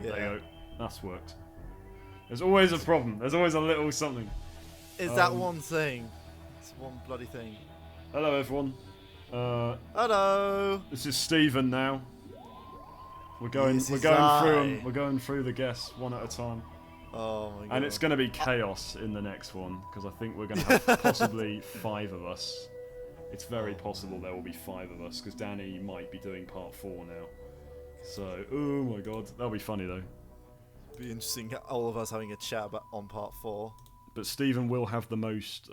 Yeah. There you go. That's worked. There's always a problem. There's always a little something. Is that one thing? It's one bloody thing. Hello, everyone. Hello. This is Stephen now. We're going This through is them. I. We're going through the guests one at a time. Oh my god. And it's going to be chaos in the next one because I think we're going to have possibly 5 of us. It's very possible there will be 5 of us because Danny might be doing part 4 now. So, oh my god, that'll be funny though. Be interesting, all of us having a chat about on part 4. But Stephen will have the most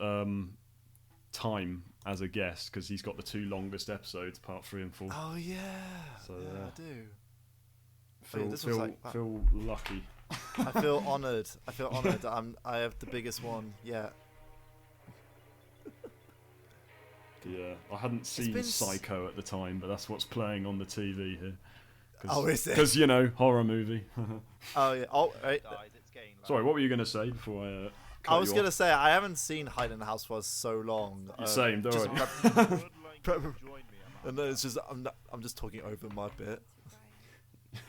time as a guest because he's got the 2 longest episodes, part 3 and 4. Oh yeah. So, yeah, I do. Feel lucky. I feel honoured. I feel honoured. I have the biggest one yet. Yeah, I hadn't seen Psycho at the time, but that's what's playing on the TV here. Oh, is it? Because, you know, horror movie. Oh yeah. Oh, right. Sorry, what were you going to say before I cut I was you gonna off? say I haven't seen Hide in the House for so long. Same, don't just worry. And then it's just I'm just talking over my bit. I'm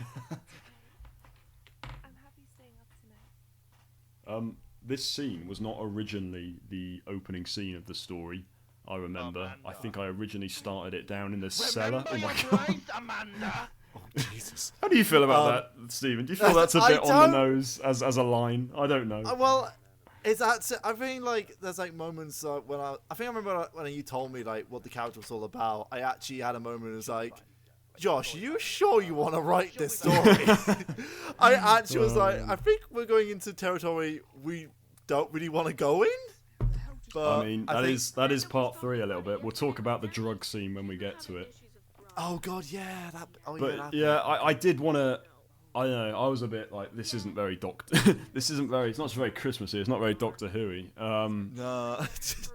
happy staying up tonight. This scene was not originally the opening scene of the story. I remember. I think I originally started it down in the cellar. Oh my god. Oh Jesus. How do you feel about that, Stephen? Do you feel that's a bit on the nose as a line? I don't know. Well, it's actually, I think like there's like moments when I think I remember when you told me like what the character was all about. I actually had a moment. It was like, Josh, are you sure you want to write this story? I actually was like, I think we're going into territory we don't really want to go in. But I mean, that is part 3 a little bit. We'll talk about the drug scene when we get to it. Oh god, yeah. But yeah, I did want to. I don't know. I was a bit like, this isn't very Doctor. This isn't very. It's not very Christmassy. It's not very Doctor Who-y. No.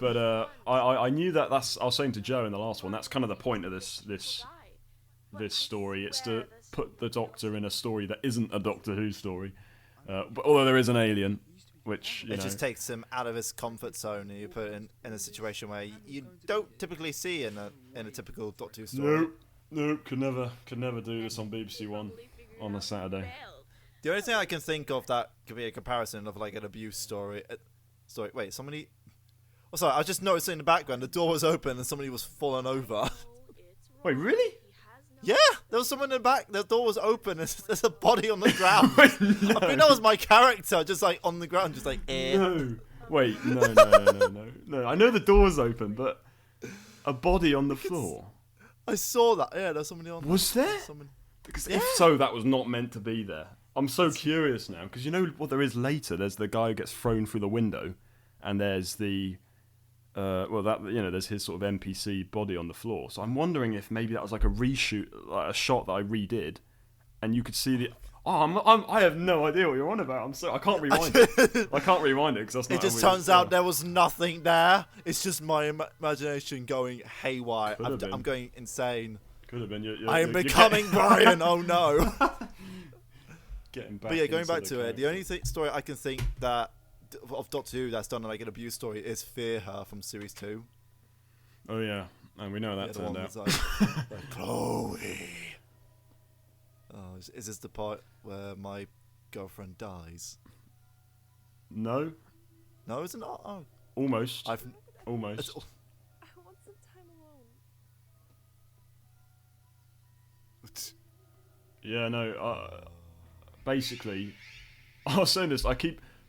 But I knew that. I was saying to Joe in the last one. That's kind of the point of this story. It's to put the Doctor in a story that isn't a Doctor Who story. But although there is an alien, which you know, just takes him out of his comfort zone, and you put it in a situation where you don't typically see in a typical Doctor Who story. Nope, could never do this on BBC One on a Saturday. The only thing I can think of that could be a comparison of like an abuse story. Wait, somebody. Oh, sorry, I just noticed in the background the door was open and somebody was falling over. Wait, really? Yeah, there was someone in the back. The door was open. And there's a body on the ground. Wait, no. I think that was my character, just like on the ground, just like. No. Wait, no. I know the door's open, but a body on the floor. I saw that. Yeah, there's somebody on. Was there? Because if so, that was not meant to be there. I'm so curious now because you know what there is later. There's the guy who gets thrown through the window, and there's the there's his sort of NPC body on the floor. So I'm wondering if maybe that was like a reshoot, like a shot that I redid, and you could see the. Oh, I have no idea what you're on about. I can't rewind it. I can't rewind it because that's not. It just turns out there was nothing there. It's just my imagination going haywire. I'm going insane. Could have been. I am becoming Brian. Oh no. Getting back. But yeah, going back to it, the only story I can think that of Doctor Who that's done like an abuse story is Fear Her from series 2. Oh yeah, and we know how that turned out. Like, Chloe. Oh, is this the part where my girlfriend dies? No. No, is it not? Oh. Almost. Almost. I want some time alone. Yeah, no. Basically, I was saying this.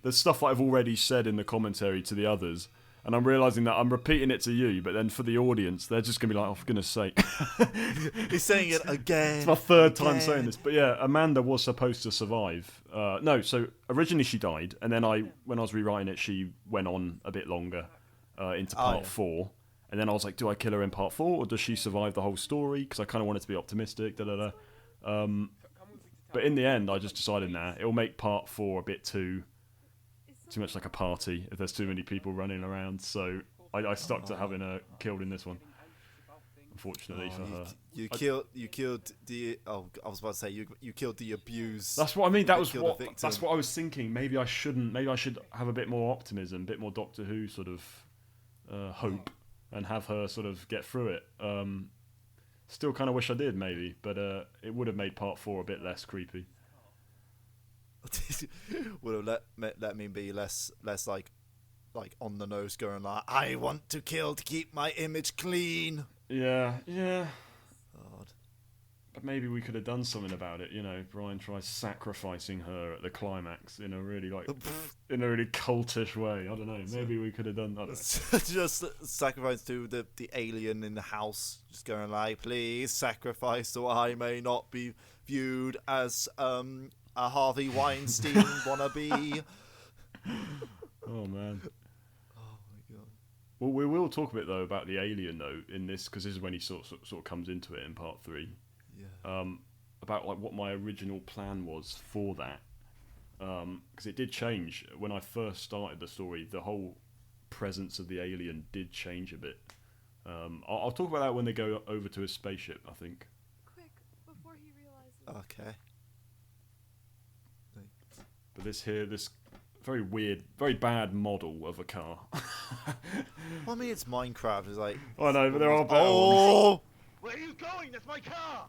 There's stuff that I've already said in the commentary to the others, and I'm realising that I'm repeating it to you, but then for the audience, they're just going to be like, oh, for goodness sake. He's saying it again. It's my 3rd time saying this. But yeah, Amanda was supposed to survive. So originally she died, and then when I was rewriting it, she went on a bit longer into part 4. And then I was like, do I kill her in part 4, or does she survive the whole story? Because I kind of wanted to be optimistic, but in the end, I just decided, it'll make part 4 a bit too much like a party if there's too many people running around. So I stuck to having her killed in this one. Unfortunately for her, you killed the. Oh, I was about to say you killed the abuse. That's what I mean. That's what I was thinking. Maybe I shouldn't. Maybe I should have a bit more optimism, a bit more Doctor Who sort of hope, and have her sort of get through it. Still kind of wish I did, maybe, but it would have made part 4 a bit less creepy. would have let me be less like on the nose, going like, I want to kill to keep my image clean. Yeah. God. But maybe we could have done something about it. You know, Brian tries sacrificing her at the climax in a really cultish way. I don't know. Maybe we could have done that. Just sacrifice to the alien in the house. Just going like, please sacrifice so I may not be viewed as a Harvey Weinstein wannabe. Oh man. Oh my god. Well, we will talk a bit though about the alien though in this, because this is when he sort of comes into it in part 3. Yeah. About like what my original plan was for that, because it did change when I first started the story. The whole presence of the alien did change a bit. I'll talk about that when they go over to his spaceship, I think. Quick, before he realizes. Okay. But this very weird, very bad model of a car. Well, I mean, it's Minecraft. It's like. I know, but there are better ones. Oh! Where are you going? That's my car!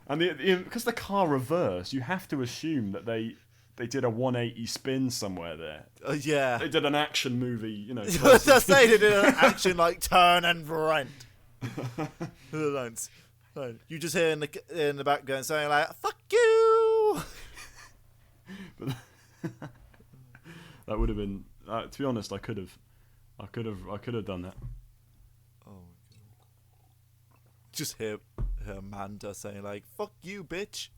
And because the car reversed, you have to assume that they did a 180 spin somewhere there. Yeah. They did an action movie, you know. Just say they did an action like turn and rent. You just hear in the background saying like, "Fuck you." But that would have been. To be honest, I could have done that. Oh my god. Just hear Amanda saying like, "Fuck you, bitch."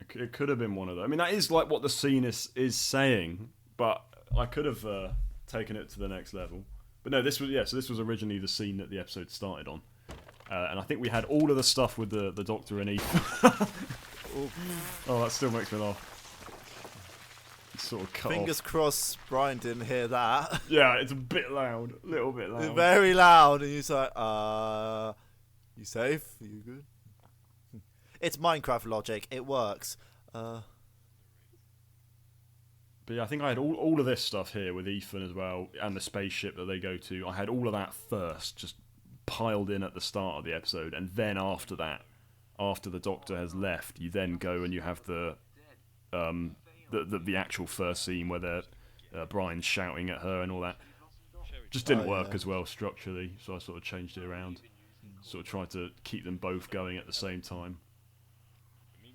It could have been one of those. I mean, that is like what the scene is saying, but I could have taken it to the next level. But no, this was originally the scene that the episode started on, and I think we had all of the stuff with the Doctor and Ethan. Oh, that still makes me laugh. It's sort of cut Fingers off. crossed Brian didn't hear that. Yeah, it's a bit loud, a little bit loud. Very loud, and you're like, you safe? Are you good? It's Minecraft logic. It works. But yeah, I think I had all of this stuff here with Ethan as well, and the spaceship that they go to. I had all of that first, just piled in at the start of the episode, and then after that, after the Doctor has left, you then go and you have the actual first scene where they're Brian's shouting at her and all that. Just didn't work as well structurally, so I sort of changed it around. Sort of tried to keep them both going at the same time.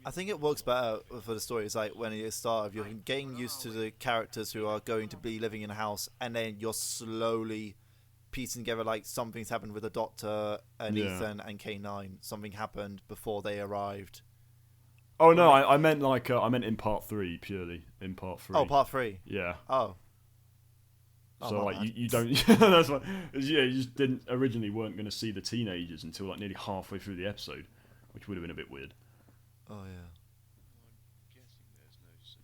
I think it works better for the story. It's like when you start, you're getting used to the characters who are going to be living in a house, and then you're slowly piecing together like something's happened with the Doctor and Ethan and K9. Something happened before they arrived. Oh no, I meant in part 3 purely in part 3. Oh, part 3. Yeah. Oh. So like you don't. That's why. Yeah, you just weren't going to see the teenagers until like nearly halfway through the episode, which would have been a bit weird. Oh yeah.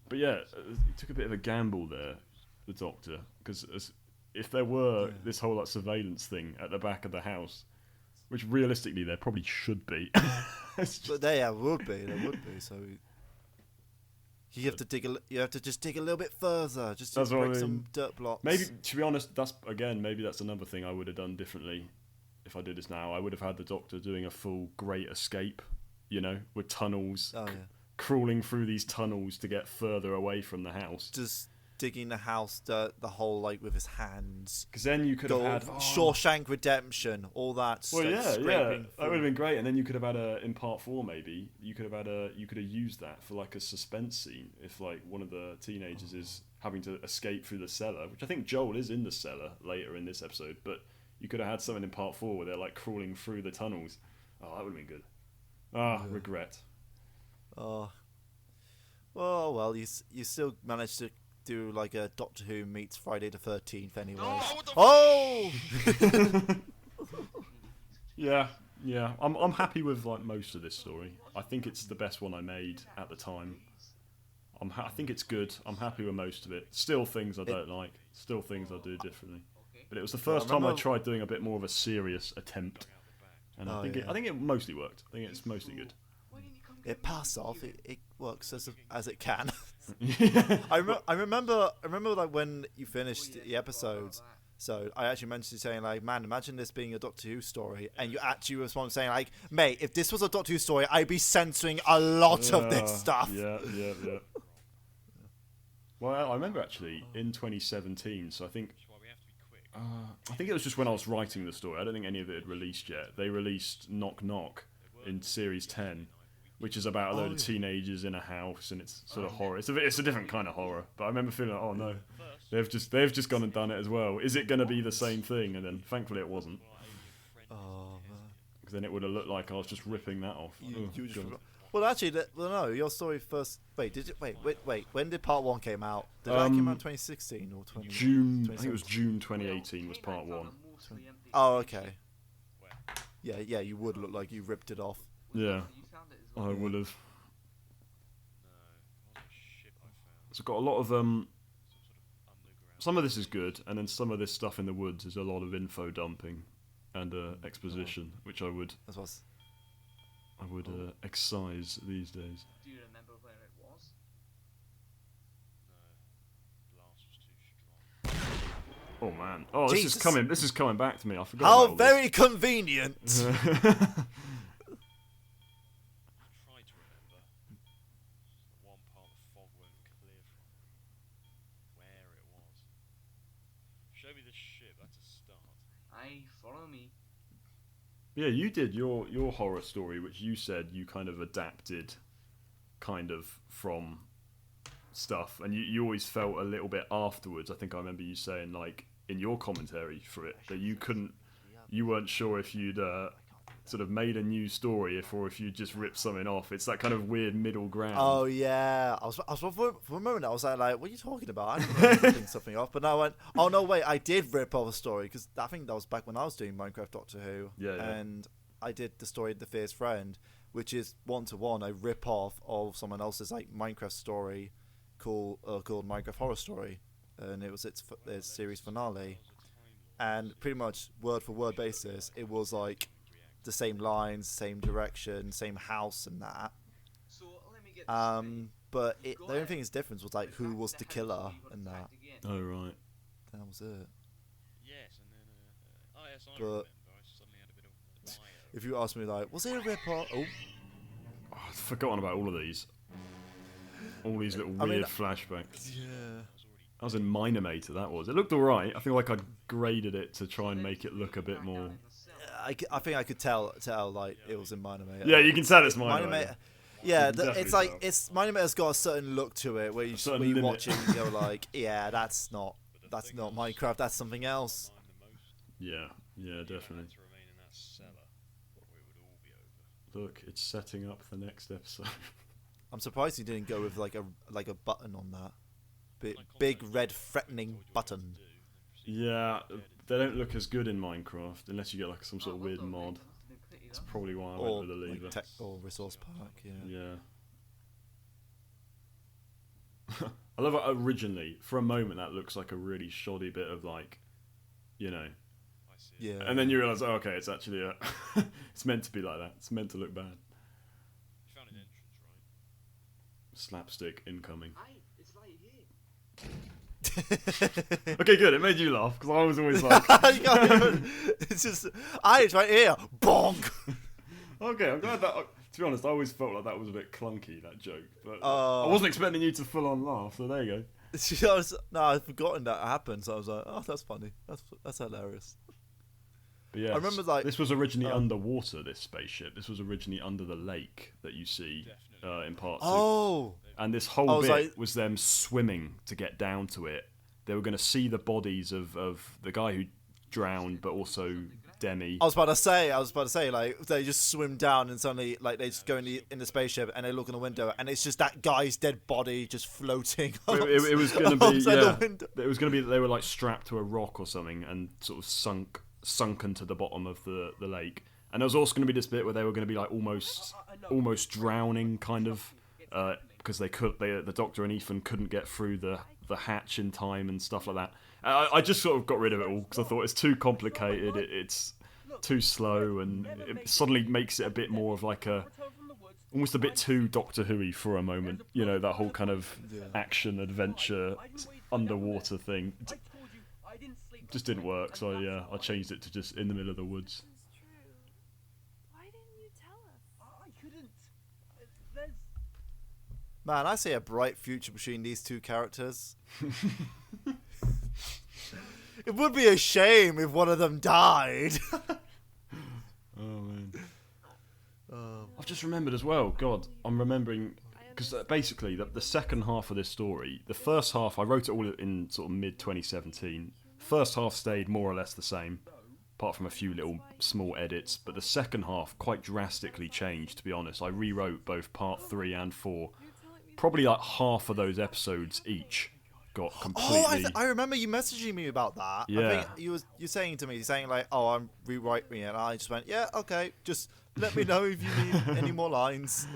But yeah, he took a bit of a gamble there, the Doctor, because if there were this whole like surveillance thing at the back of the house, which realistically there probably should be. But there would be. So you have to just dig a little bit further, just to break some dirt blocks. Maybe, to be honest, maybe that's another thing I would have done differently if I did this now. I would have had the Doctor doing a full great escape, you know, with tunnels, crawling through these tunnels to get further away from the house. Just digging the house dirt, the hole like with his hands. Because then you could have had Shawshank Redemption, all that. Well, that would have been great. And then you could have had in part 4 maybe you could have used that for like a suspense scene if like one of the teenagers is having to escape through the cellar, which I think Joel is in the cellar later in this episode. But you could have had something in part 4 where they're like crawling through the tunnels. Oh, that would have been good. Regret. Oh. Well, you still managed to do like a Doctor Who meets Friday the 13th anyway. Oh! Yeah. I'm happy with like most of this story. I think it's the best one I made at the time. I think it's good. I'm happy with most of it. Still things I don't like. Still things I do differently. But it was the first time I tried doing a bit more of a serious attempt, and I think it mostly worked. I think it's mostly good. It passed off. It works as it can. I remember like when you finished the episodes, So I actually mentioned saying like, man, imagine this being a Doctor Who story, and you actually respond saying like, mate, if this was a Doctor Who story, I'd be censoring a lot of this stuff. Yeah. Well, I remember actually in 2017. So I think it was just when I was writing the story. I don't think any of it had released yet. They released Knock Knock in series 10, which is about a load of teenagers in a house, and it's sort of horror. It's a different kind of horror. But I remember feeling like, oh no, they've just gone and done it as well. Is it going to be the same thing? And then thankfully it wasn't. Oh man. Because then it would have looked like I was just ripping that off. You just well, actually, no. Your story first. Wait, did it? Wait. When did part 1 came out? Did that come out in 2016 or 20? June. I think it was June 2018 was part 1. Oh, okay. Yeah. You would look like you ripped it off. Yeah, I would have. It's got a lot of some of this is good, and then some of this stuff in the woods is a lot of info dumping and exposition, which I would excise these days. Do you remember where it was? No, the blast was too strong. Oh man! Oh, this Jesus. is coming. This is coming back to me. I forgot. How about very convenient. this. I tried to remember. The one part the fog weren't clear from. Where it was. Show me the ship, that's a start. Aye, follow me. Yeah, you did your horror story, which you said you kind of adapted, kind of from stuff, and you always felt a little bit afterwards. I think I remember you saying like in your commentary for it that you weren't sure if you'd sort of made a new story or if you just ripped something off. It's that kind of weird middle ground. Oh yeah, I was for a moment I was like, what are you talking about? I didn't know ripping something off, but now I went, oh no, wait, I did rip off a story because I think that was back when I was doing Minecraft Doctor Who, Yeah. and I did the story The Fierce Friend, which is 1-to-1 a rip off of someone else's like Minecraft story called Minecraft Horror Story, and it was its series finale, and pretty much word for word basis, it was like the same lines, same direction, same house and that. So let me get this But the only thing is difference was like who was the killer and that. Oh right. That was it. Yes, and then yes, I But- remember. I suddenly had a bit of wire. If you ask me like, was it a rip off? Oh, Oh, I've forgotten about all of these. All these little I mean, weird flashbacks. yeah. I was in Minimator, that was. It looked alright. I feel like I'd graded it to try and make it look a bit more... I think I could tell like it was in Minimator. Yeah, you can tell it's Minimator. Minimator. Yeah, You can it's definitely like tell. Minimator's got a certain look to it where you certain when you limit. watch it and you go like, yeah, that's not Minecraft, that's something else. Yeah, definitely. To remain in that cellar, or it would all be over. Look, it's setting up the next episode. I'm surprised you didn't go with like a button on that. Big red threatening button. Yeah, they don't look as good in Minecraft unless you get like some sort of weird mod. That's probably why I Or went with the lever. like tech or resource park, yeah. Yeah. I love it originally. For a moment, that looks like a really shoddy bit of like, you know. I see. Yeah. And then you realise, oh, okay, it's actually it's meant to be like that. It's meant to look bad. You found an entrance, right? Slapstick incoming. Aye, it's right here. Okay, good. It made you laugh because I was always like, It's just, it's right here. Bonk. okay, I'm glad that. To be honest, I always felt like that was a bit clunky, that joke, but Oh. I wasn't expecting you to full on laugh. So there you go. No, I'd forgotten that happened, so I was like, oh, that's funny. That's hilarious. But yeah, I remember, like- this was originally underwater. This spaceship. This was originally under the lake that you see in part 2. Oh. And this I whole was bit like- was them swimming to get down to it. They were going to see the bodies of the guy who drowned, but also Demi. I was about to say, like, they just swim down and suddenly, like, they just go in the spaceship and they look in the window and it's just that guy's dead body just floating. It was going to be, outside the window. It was going to be that they were like strapped to a rock or something and sort of sunken to the bottom of the lake. And there was also going to be this bit where they were going to be like almost drowning, kind of, because the Doctor and Ethan couldn't get through the hatch in time and stuff like that. I just sort of got rid of it all because I thought it's too complicated. It's too slow, and it suddenly makes it a bit more of like almost a bit too Doctor Who-y for a moment. You know, that whole kind of action adventure underwater thing. just didn't work. So yeah, I changed it to just in the middle of the woods. This is true. Why didn't you tell us? I couldn't. There's. Man, I see a bright future between these two characters. It would be a shame if one of them died. Oh man. I've just remembered as well. God, I'm remembering because basically the second half of this story, the first half I wrote it all in sort of mid 2017. First half stayed more or less the same, apart from a few little small edits. But the second half quite drastically changed. To be honest, I rewrote both part 3 and 4. Probably like half of those episodes each got completely. Oh, I remember you messaging me about that. Yeah. I think you saying to me, saying like, "Oh, I'm rewriting it," and I just went, "Yeah, okay, just let me know if you need any more lines."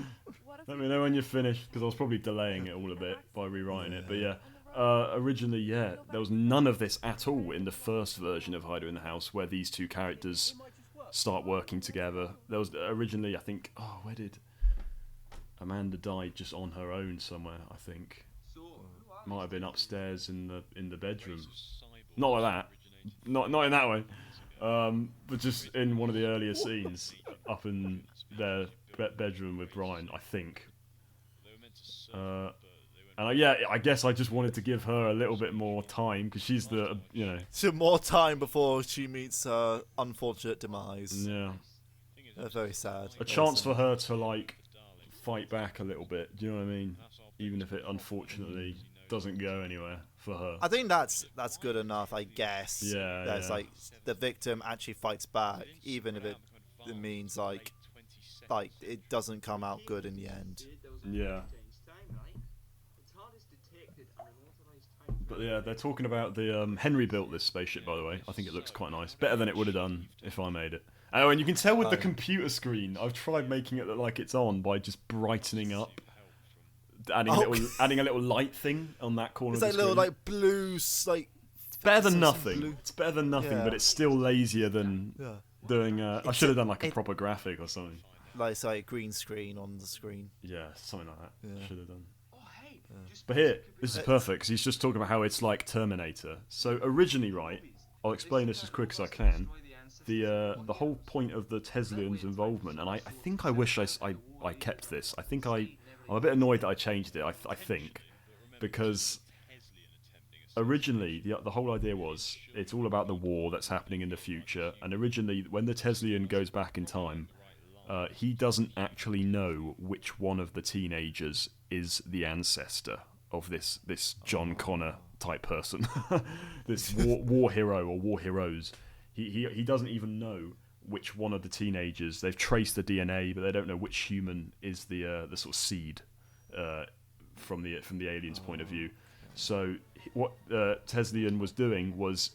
What if Let we me know when were you're finished, because I was probably delaying it all a bit by rewriting it. But yeah, originally, yeah, there was none of this at all in the first version of Hider in the House, where these two characters start working together. There was originally, I think, where did Amanda die? Just on her own somewhere, I think. So, who are Might have been upstairs in the bedroom. Cyborg Not like that. originated Not in that way. But just in one of the earlier scenes, up in their bedroom with Brian, I think. They were meant to serve, but they went And I guess I just wanted to give her a little bit more time because she's the, So more time before she meets her unfortunate demise. yeah, thing is, That's very sad. a chance for her to like fight back a little bit. Do you know what I mean? Even if it unfortunately doesn't go anywhere for her. I think that's good enough, I guess. Yeah, That's yeah. like the victim actually fights back, even if it means like it doesn't come out good in the end. Yeah. But yeah, they're talking about the Henry built this spaceship, by the way. I think it looks quite nice, better than it would have done if I made it. Oh, and you can tell with the computer screen, I've tried making it look like it's on by just brightening up, adding a little light thing on that corner. It's of like the little screen. like blue, like better than some nothing. blue- It's better than nothing, Yeah. but it's still lazier than Yeah. doing. I It's should a- have done like a it- proper graphic or something. like say green screen on the screen. Yeah, something like that. Yeah. Should have done. Oh, hey, just But here, this is perfect because he's just talking about how it's like Terminator. So originally, right, I'll explain this as quick as I can. The whole point of the Teslians' involvement, and I think I wish I kept this. I think I'm a bit annoyed that I changed it. I think because originally the whole idea was it's all about the war that's happening in the future, and originally when the Teslian goes back in time, he doesn't actually know which one of the teenagers is the ancestor of this John Connor type person, this war hero or war heroes. He doesn't even know which one of the teenagers. They've traced the DNA, but they don't know which human is the sort of seed from the aliens' point of view. So what Teslian was doing was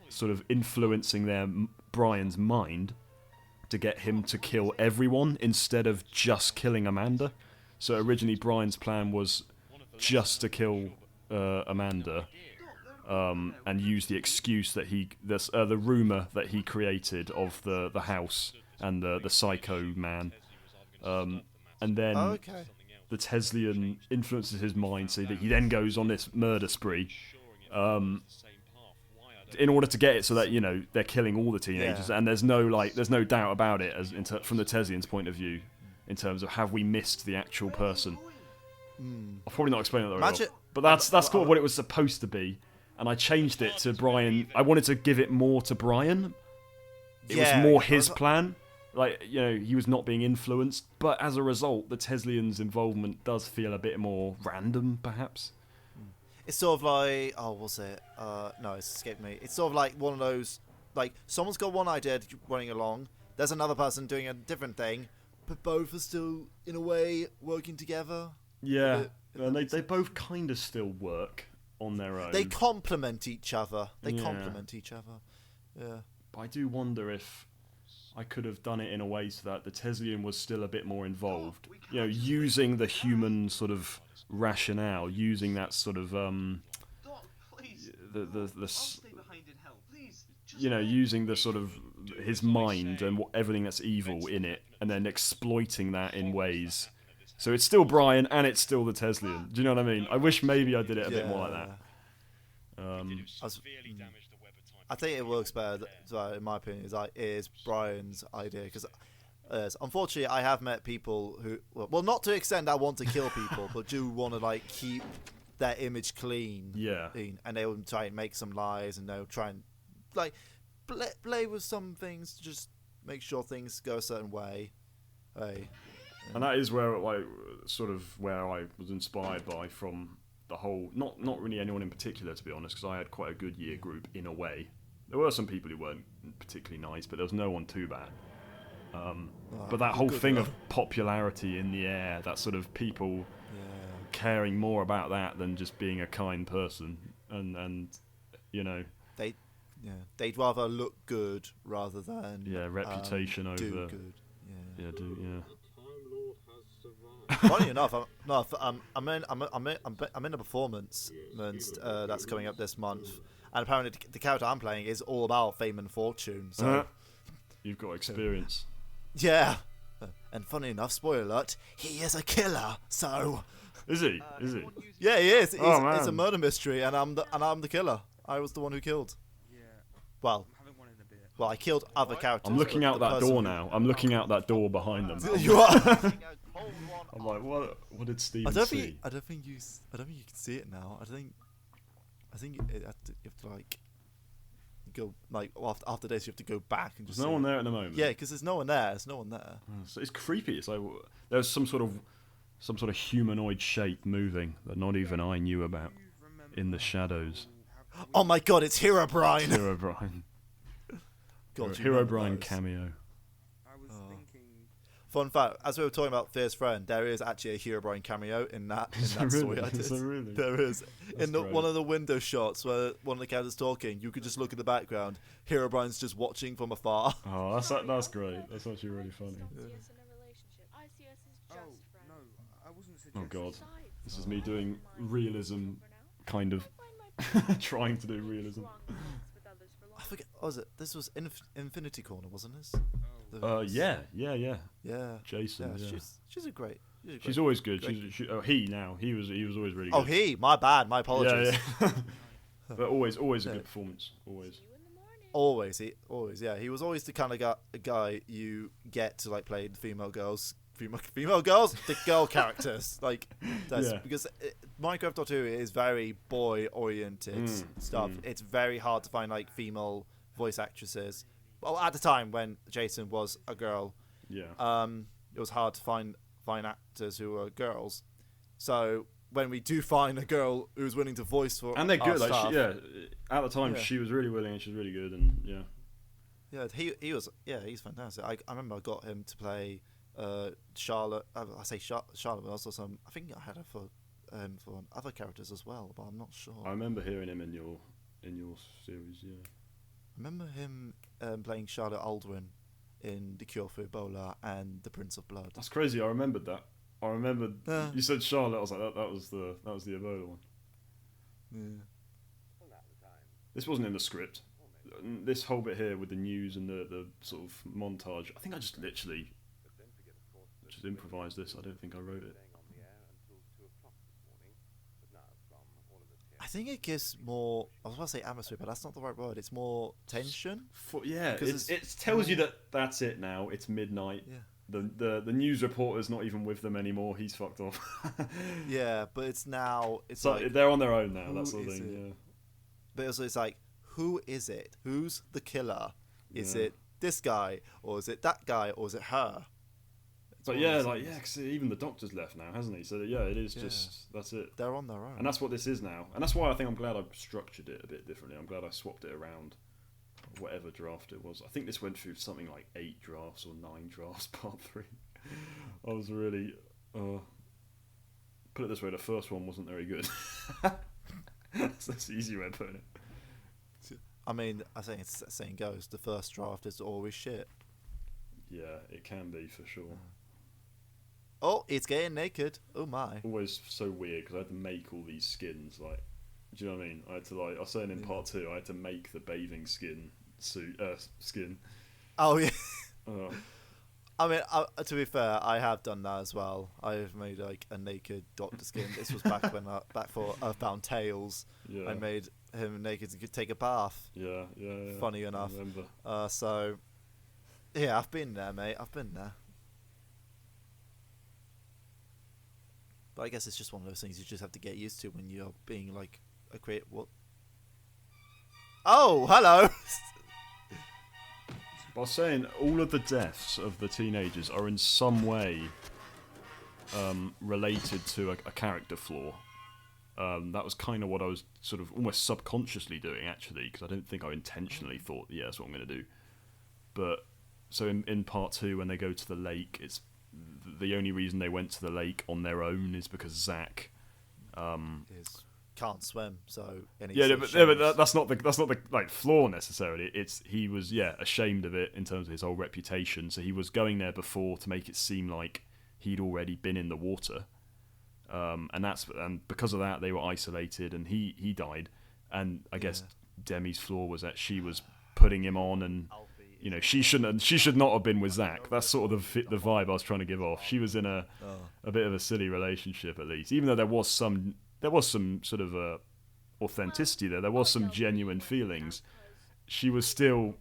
sort of influencing Brian's mind to get him to kill everyone instead of just killing Amanda. So originally Brian's plan was just to kill Amanda. And use the excuse that the rumor that he created of the house and the psycho man, and then Oh, okay. the Teslian influences his mind so that he then goes on this murder spree, in order to get it so that they're killing all the teenagers, Yeah. and there's no doubt about it from the Teslian's point of view, in terms of have we missed the actual person. I'll probably not explain it very well, Imagine- but that's kind of what it was supposed to be. And I changed it to Brian. I wanted to give it more to Brian. It Yeah, was more I his was- plan. Like, he was not being influenced. But as a result, the Teslians' involvement does feel a bit more random, perhaps. It's sort of like, what's it? No, it's escaped me. It's sort of like one of those, like someone's got one idea running along. There's another person doing a different thing, but both are still in a way working together. Yeah. If And that they makes both kind of still work on their own. They complement each other. Yeah. Yeah. But I do wonder if I could have done it in a way so that the Teslian was still a bit more involved. Using the human sort of rationale, using that sort of Doc, please. the I'll stay behind in hell, please. Just using the sort of his mind and everything that's evil in it, and then exploiting that in ways. So it's still Brian and it's still the Teslian. Do you know what I mean? I wish maybe I did it a bit more like that. It would I was- severely damage the web of time. I think it works better. So in my opinion, is Brian's idea because. Unfortunately, I have met people who, well, not to the extent that want to kill people, but do want to like keep their image clean. Yeah. And they will try and make some lies, and they'll try and like play with some things to just make sure things go a certain way. And that is where like sort of where I was inspired by from the whole. Not really anyone in particular, to be honest, because I had quite a good year group in a way. There were some people who weren't particularly nice, but there was no one too bad. But that whole thing of popularity in the air, that sort of people caring more about that than just being a kind person, and you know, they'd rather look good rather than reputation over do good. Funny enough, I'm in a performance that's coming up this month, and apparently the character I'm playing is all about fame and fortune. So you've got experience. Yeah, and funny enough, spoiler alert, he is a killer. So is he? Is he? Yeah, he is. It's a Man. murder mystery, and I'm the killer. I was the one who killed. Yeah. Well, I'm having one in a bit. I killed other characters. I'm looking but out the that person door who- now. I'm looking out that door behind them. You are. I'm like, what did Steven I don't see? think you can see it now. I think you have to like go like after this. You have to go back and just. There's no see one it. there at the moment. Yeah, because there's no one there. There's no one there. So it's creepy. It's like there's some sort of humanoid shape moving that not even I knew about in the shadows. Oh my God! It's Herobrine. Hero Brian. God, you Hero remember Brian those. cameo. I was thinking. Fun fact: as we were talking about Fierce Friend, there is actually a Herobrine cameo in that there story. really? I did. Is there really? There is. That's In great. one of the window shots where one of the characters talking, you could just look at the background. Herobrine's just watching from afar. Oh, that's great. That's actually really funny. I see us as just Oh friends. no, I wasn't Oh suggesting. God, Besides, this is me doing realism, kind of I find my trying to do realism. strong links with others for long. I forget. What was it? This was Infinity Corner, wasn't this? Oh. Yeah. Yeah. Jason. Yeah. She's a great. She's always good. great- He now. He was always really good. Oh, my bad. My apologies. Yeah. But always a good performance. Always. See you in the morning. Always. Yeah, he was always the kind of guy you get to like play the female girls, the girl characters. Like that's Yeah. because Minecraft 2 is very boy oriented stuff. It's very hard to find like female voice actresses. Well, at the time when Jason was a girl, Yeah. it was hard to find actors who were girls. So when we do find a girl who's willing to voice for And they're our good. Like stuff, at the time Yeah. she was really willing and she was really good and yeah. yeah, he's fantastic. I remember I got him to play Charlotte. I say Charlotte, but also some. I think I had her for other characters as well, but I'm not sure. I remember hearing him in your series. Yeah. I remember him playing Charlotte Aldrin in The Cure for Ebola and The Prince of Blood. That's crazy. I remembered that. I remembered Yeah. you said Charlotte. I was like, that was the Ebola one. Yeah. This wasn't in the script. This whole bit here with the news and the sort of montage. I think I just literally just improvised this. I don't think I wrote it. I think it gives more. I was about to say atmosphere, but that's not the right word. It's more tension. Yeah, 'Cause it tells you that that's it now. It's midnight. Yeah. The news reporter's not even with them anymore. He's fucked off. Yeah, but it's now. It's So like. they're on their own now. who That sort of is thing. it? Yeah. But also, it's like, who is it? Who's the killer? Is Yeah. it this guy, or is it that guy, or is it her? It's But one of yeah, those like things. because even the doctor's left now, hasn't he? So yeah, it is Yeah. just that's it. They're on their own. And that's what this is now. And that's why I think I'm glad I structured it a bit differently. I'm glad I swapped it around, whatever draft it was. I think this went through something like 8 drafts or 9 drafts, part 3. I was really. Put it this way, the first one wasn't very good. That's the easy way of putting it. I mean, I think it's the saying goes: the first draft is always shit. Yeah, it can be for sure. Oh, it's getting naked. Oh my. Always so weird because I had to make all these skins. Like, do you know what I mean? I had to I was saying in part 2, I had to make the bathing skin. Oh yeah. Uh, I mean, to be fair, I have done that as well. I've made like a naked Doctor skin. This was back when back for Earthbound Tales. Yeah. I made him naked to take a bath. Yeah. Funny I enough. remember. So, yeah, I've been there, mate. I've been there. But I guess it's just one of those things you just have to get used to when you're being like a creative. What? Oh, hello. By saying all of the deaths of the teenagers are in some way related to a character flaw. That was kind of what I was sort of almost subconsciously doing, actually, because I don't think I intentionally thought, yeah, that's what I'm going to do. But so in part 2, when they go to the lake, it's the only reason they went to the lake on their own is because Zach. Can't swim, so But that's not the like flaw necessarily. It's he was ashamed of it in terms of his whole reputation. So he was going there before to make it seem like he'd already been in the water, and because of that they were isolated, and he died. And I guess Demi's flaw was that she was putting him on, and she should not have been with Zach. That's sort of the vibe I was trying to give off. She was in a bit of a silly relationship, at least, even though there was some sort of authenticity there. There was some genuine feelings. She was still,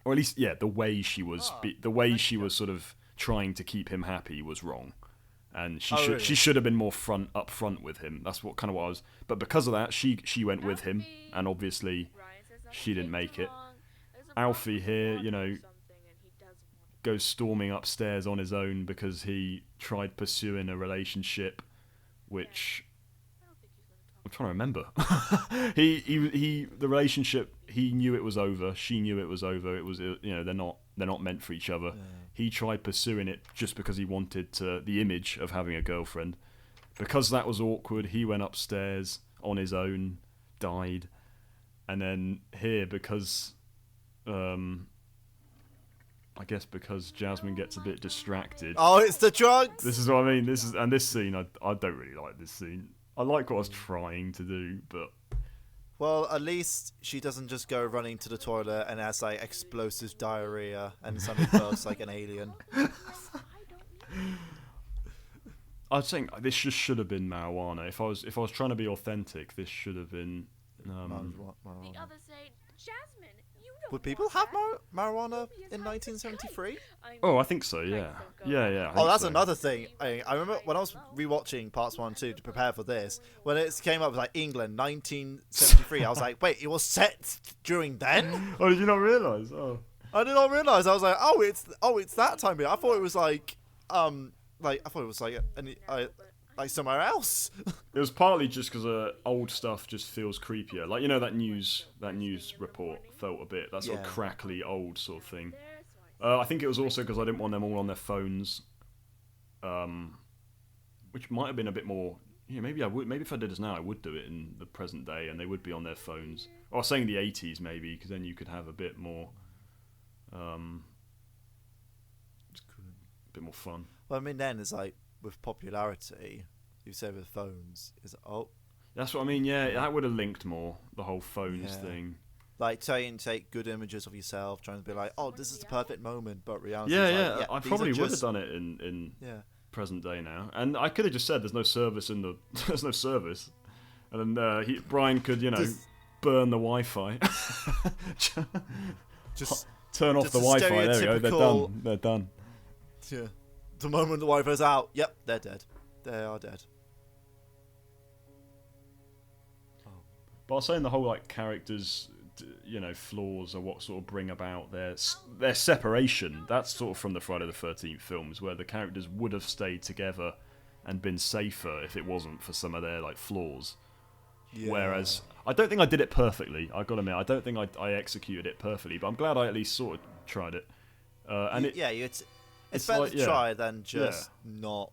or at least, the way she was sort of trying to keep him happy was wrong, and she should have been more upfront with him. That's what I was. But because of that, she went with him, and obviously she didn't make it. Alfie here, goes storming upstairs on his own because he tried pursuing a relationship, which. I'm trying to remember. The relationship, he knew it was over. She knew it was over. It was, they're not meant for each other. Yeah. He tried pursuing it just because he wanted the image of having a girlfriend. Because that was awkward, he went upstairs on his own, died, and then here because, I guess because Jasmine gets a bit distracted. Oh, it's the drugs. This is what I mean. This scene. I don't really like this scene. I like what I was trying to do, but... Well, at least she doesn't just go running to the toilet and has, like, explosive diarrhea and suddenly bursts like an alien. I think this just should have been marijuana. If I was trying to be authentic, this should have been... The others say, Jasmine, you don't Would people have marijuana in 1973? Oh, I think so, yeah. Yeah. Oh, that's another thing. I remember when I was rewatching parts 1 and 2 to prepare for this, when it came up with like England, 1973, I was like, wait, it was set during then? Oh, did you not realise? Oh. I did not realise. I was like, it's that time period. I thought it was like somewhere else. It was partly just because old stuff just feels creepier. Like, that news report felt a bit, that sort of crackly old sort of thing. I think it was also because I didn't want them all on their phones, which might have been a bit more... maybe I would. Maybe if I did this now, I would do it in the present day, and they would be on their phones. Or I was saying the 80s, maybe, because then you could have a bit more... a bit more fun. Well, I mean, then it's like, with popularity, you say with phones, That's what I mean, yeah, that would have linked more, the whole phones thing. Like, trying to take good images of yourself, trying to be like, oh, this is the perfect moment, but reality I probably would have done it in present day now. And I could have just said there's no service there's no service. And then Brian could, burn the Wi-Fi. just turn off the Wi-Fi, there we go, they're done. Yeah. The moment the Wi-Fi's out, yep, they're dead. They are dead. But I was saying the whole characters, flaws are what sort of bring about their separation. That's sort of from the Friday the 13th films, where the characters would have stayed together and been safer if it wasn't for some of their flaws. Yeah. Whereas I don't think I did it perfectly. I've got to admit, I don't think I executed it perfectly. But I'm glad I at least sort of tried it. It's better to try than just not.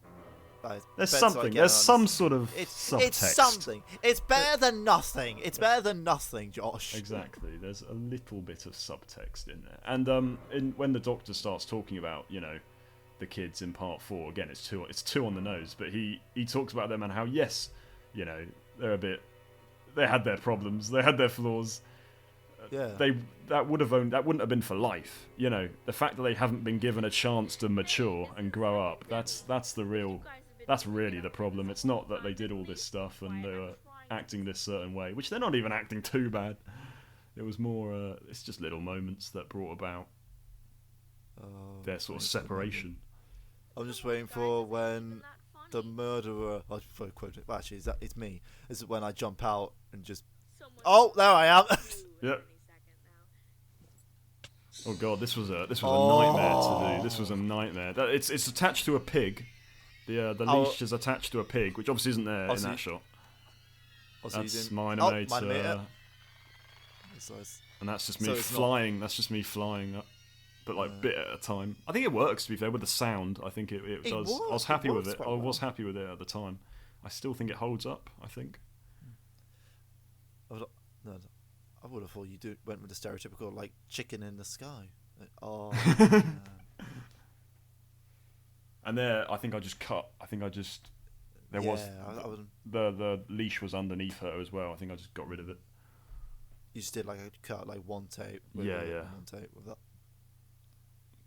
There's something. There's some sort of subtext. It's something. It's better than nothing. It's better than nothing, Josh. Exactly. There's a little bit of subtext in there. And when the Doctor starts talking about, the kids in part 4, again, it's too on the nose, but he talks about them and how, yes, they're a bit... They had their problems. They had their flaws. Yeah. that wouldn't have been for life. You know, the fact that they haven't been given a chance to mature and grow up. That's really the problem. It's not that they did all this stuff and they were acting this certain way, which they're not even acting too bad. It was more, it's just little moments that brought about their sort of separation. I'm just waiting for when the murderer. I quote it. Well, actually, it's me. This is when I jump out and just. Oh, there I am. Yep. Oh god, this was a nightmare to do. This was a nightmare. It's attached to a pig. The leash is attached to a pig, which obviously isn't there in that shot. That's Minotaur. And that's just me flying. That's just me flying up, but like bit at a time. I think it works. To be fair, with the sound, I think it does. Works. I was happy with it. Quite I well. was happy with it at the time. I still think it holds up. I think. I would have thought you went with the stereotypical like chicken in the sky. Like, oh. And there, I think I just cut. I think I just there was the leash was underneath her as well. I think I just got rid of it. You just did like a cut, like one tape. One tape with that.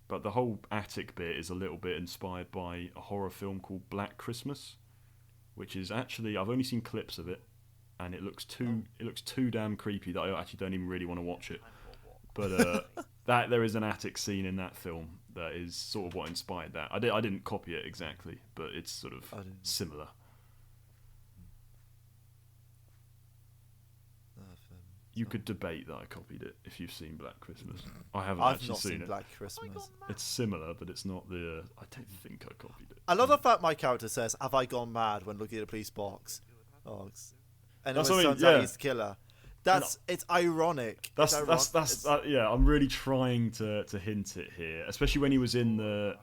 But the whole attic bit is a little bit inspired by a horror film called Black Christmas, which is actually I've only seen clips of it, and it looks too damn creepy that I actually don't even really want to watch it. But that there is an attic scene in that film that is sort of what inspired that. I didn't copy it exactly, but it's sort of similar. You could debate that I copied it if you've seen Black Christmas. I haven't I've actually not seen seen it. Black Christmas. It's similar, but it's not the. I don't think I copied it. I love the fact my character says, "Have I gone mad?" when looking at a police box. And That's it what I mean, turns out yeah. he's the killer. It's ironic. Yeah. I'm really trying to hint it here, especially when he was in the.